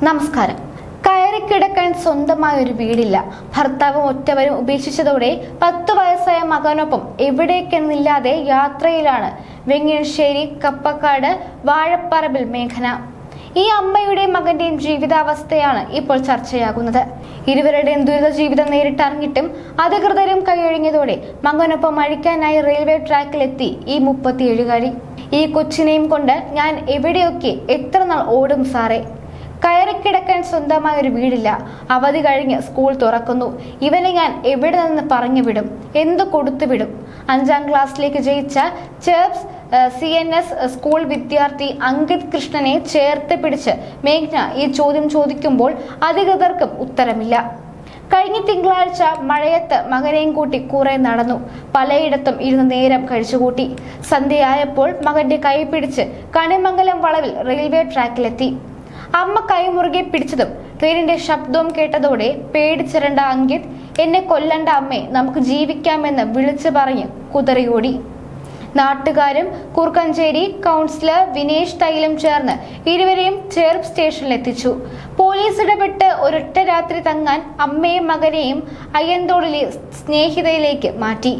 നമസ്കാരം. കയറിക്കിടക്കാൻ സ്വന്തമായ ഒരു വീടില്ല. ഭർത്താവും ഒറ്റവരും ഉപേക്ഷിച്ചതോടെ 10 വയസ്സായ മകനൊപ്പം എവിടേക്കെന്നില്ലാതെ യാത്രയിലാണ് വെങ്ങണശ്ശേരി കപ്പക്കാട് വാഴപ്പറമ്പിൽ മേഘന. ഈ അമ്മയുടെയും മകന്റെയും ജീവിതാവസ്ഥയാണ് ഇപ്പോൾ ചർച്ചയാകുന്നത്. ഇരുവരുടെയും ദുരിത ജീവിതം നേരിട്ടറിഞ്ഞിട്ടും അധികൃതരും കൈയൊഴിഞ്ഞതോടെ മകനൊപ്പം അഴിക്കാനായി റെയിൽവേ ട്രാക്കിലെത്തി ഈ 37-കാരി. ഈ കൊച്ചിനെയും കൊണ്ട് ഞാൻ എവിടെയൊക്കെ എത്ര നാൾ ഓടും സാറേ? കയറിക്കിടക്കാൻ സ്വന്തമായ ഒരു വീടില്ല. അവധി കഴിഞ്ഞ് സ്കൂൾ തുറക്കുന്നു. ഇവനെ ഞാൻ എവിടെ നിന്ന് പറഞ്ഞു വിടും? എന്ത് കൊടുത്തു വിടും? 5ാം ക്ലാസ്സിലേക്ക് ജയിച്ച ചെർപ്സ് CNS സ്കൂൾ വിദ്യാർത്ഥി അങ്കിത് കൃഷ്ണനെ ചേർത്ത് പിടിച്ച് മേഘ്ന ഈ ചോദ്യം ചോദിക്കുമ്പോൾ അധികൃതർക്കും ഉത്തരമില്ല. കഴിഞ്ഞ തിങ്കളാഴ്ച മഴയത്ത് മകനെയും കൂട്ടി കുറെ നടന്നു. പലയിടത്തും ഇരുന്ന് നേരം കഴിച്ചുകൂട്ടി. സന്ധ്യയായപ്പോൾ മകന്റെ കൈ പിടിച്ച് കണിമംഗലം വളവിൽ റെയിൽവേ ട്രാക്കിലെത്തി. അമ്മ കൈമുറുകെ പിടിച്ചതും ട്രെയിനിന്റെ ശബ്ദവും കേട്ടതോടെ പേടിച്ചിരണ്ട അങ്കിത്, എന്നെ കൊല്ലണ്ട അമ്മേ, നമുക്ക് ജീവിക്കാമെന്ന് വിളിച്ചു പറഞ്ഞ് കുതറിയോടി. നാട്ടുകാരും കുറുക്കഞ്ചേരി കൗൺസിലർ വിനേഷ് തൈലും ചേർന്ന് ഇരുവരെയും ചേർപ്പ് സ്റ്റേഷനിൽ എത്തിച്ചു. പോലീസ് ഇടപെട്ട് ഒരൊറ്റ രാത്രി തങ്ങാൻ അമ്മയും മകനെയും അയ്യന്തോളിലെ സ്നേഹിതയിലേക്ക് മാറ്റി.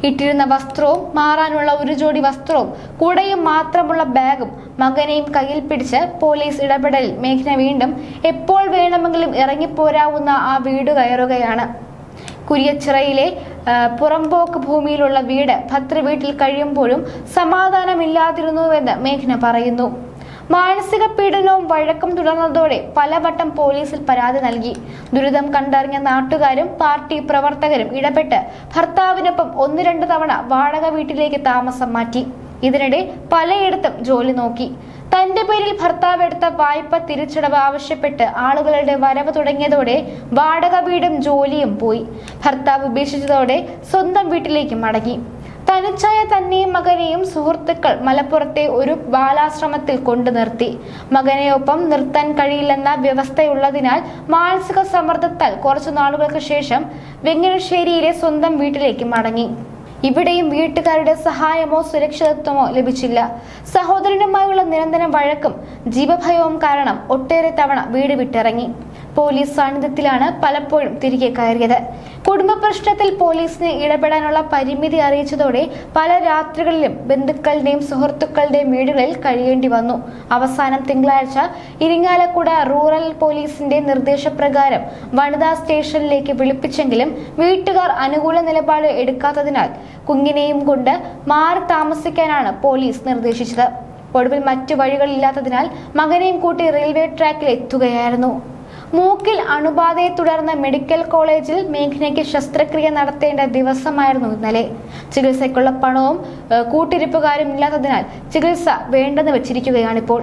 ഇട്ടിരുന്ന വസ്ത്രവും മാറാനുള്ള ഒരു ജോഡി വസ്ത്രവും കുടയും മാത്രമുള്ള ബാഗും മകനെയും കയ്യിൽ പിടിച്ച് പോലീസ് ഇടപെടലിൽ മേഘന വീണ്ടും എപ്പോൾ വേണമെങ്കിലും ഇറങ്ങിപ്പോരാവുന്ന ആ വീട് കയറുകയാണ്. കുരിയച്ചിറയിലെ പുറമ്പോക്ക് ഭൂമിയിലുള്ള വീട് ഭദ്ര വീട്ടിൽ കഴിയുമ്പോഴും സമാധാനമില്ലാതിരുന്നുവെന്ന് മേഘന പറയുന്നു. മാനസിക പീഡനവും വഴക്കും തുടർന്നതോടെ പലവട്ടം പോലീസിൽ പരാതി നൽകി. ദുരിതം കണ്ടറിഞ്ഞ നാട്ടുകാരും പാർട്ടി പ്രവർത്തകരും ഇടപെട്ട് ഭർത്താവിനൊപ്പം 1-2 തവണ വാടക വീട്ടിലേക്ക് താമസം മാറ്റി. ഇതിനിടെ പലയിടത്തും ജോലി നോക്കി. തന്റെ പേരിൽ ഭർത്താവ് എടുത്ത വായ്പ തിരിച്ചടവ് ആവശ്യപ്പെട്ട് ആളുകളുടെ വരവ് തുടങ്ങിയതോടെ വാടക വീടും ജോലിയും പോയി. ഭർത്താവ് ഉപേക്ഷിച്ചതോടെ സ്വന്തം വീട്ടിലേക്ക് മടങ്ങി. തനിച്ചായ തന്നെയും മകനെയും സുഹൃത്തുക്കൾ മലപ്പുറത്തെ ഒരു ബാലാശ്രമത്തിൽ കൊണ്ടു നിർത്തി. മകനെയൊപ്പം നിർത്താൻ കഴിയില്ലെന്ന വ്യവസ്ഥയുള്ളതിനാൽ മാനസിക സമ്മർദ്ദത്താൽ കുറച്ചു നാളുകൾക്ക് ശേഷം വെങ്ങണശ്ശേരിയിലെ സ്വന്തം വീട്ടിലേക്ക് മടങ്ങി. ഇവിടെയും വീട്ടുകാരുടെ സഹായമോ സുരക്ഷിതത്വമോ ലഭിച്ചില്ല. സഹോദരനുമായുള്ള നിരന്തരം വഴക്കും ജീവഭയവും കാരണം ഒട്ടേറെ തവണ വീട് വിട്ടിറങ്ങി. പോലീസ് സാന്നിധ്യത്തിലാണ് പലപ്പോഴും തിരികെ കയറിയത്. കുടുംബ പ്രശ്നത്തിൽ പോലീസിന് ഇടപെടാനുള്ള പരിമിതി അറിയിച്ചതോടെ പല രാത്രികളിലും ബന്ധുക്കളുടെയും സുഹൃത്തുക്കളുടെയും വീടുകളിൽ കഴിയേണ്ടി വന്നു. അവസാനം തിങ്കളാഴ്ച ഇരിങ്ങാലക്കുട റൂറൽ പോലീസിന്റെ നിർദ്ദേശപ്രകാരം വനിതാ സ്റ്റേഷനിലേക്ക് വിളിപ്പിച്ചെങ്കിലും വീട്ടുകാർ അനുകൂല നിലപാട് എടുക്കാത്തതിനാൽ കുഞ്ഞിനെയും കൊണ്ട് മാറി താമസിക്കാനാണ് പോലീസ് നിർദ്ദേശിച്ചത്. ഒടുവിൽ മറ്റു വഴികളില്ലാത്തതിനാൽ മകനെയും കൂട്ടി റെയിൽവേ ട്രാക്കിൽ എത്തുകയായിരുന്നു. മൂക്കിൽ അണുബാധയെ തുടർന്ന് മെഡിക്കൽ കോളേജിൽ മേഘനയ്ക്ക് ശസ്ത്രക്രിയ നടത്തേണ്ട ദിവസമായിരുന്നു ഇന്നലെ. ചികിത്സയ്ക്കുള്ള പണവും കൂട്ടിരിപ്പുകാരും ഇല്ലാത്തതിനാൽ ചികിത്സ വേണ്ടെന്ന് വെച്ചിരിക്കുകയാണിപ്പോൾ.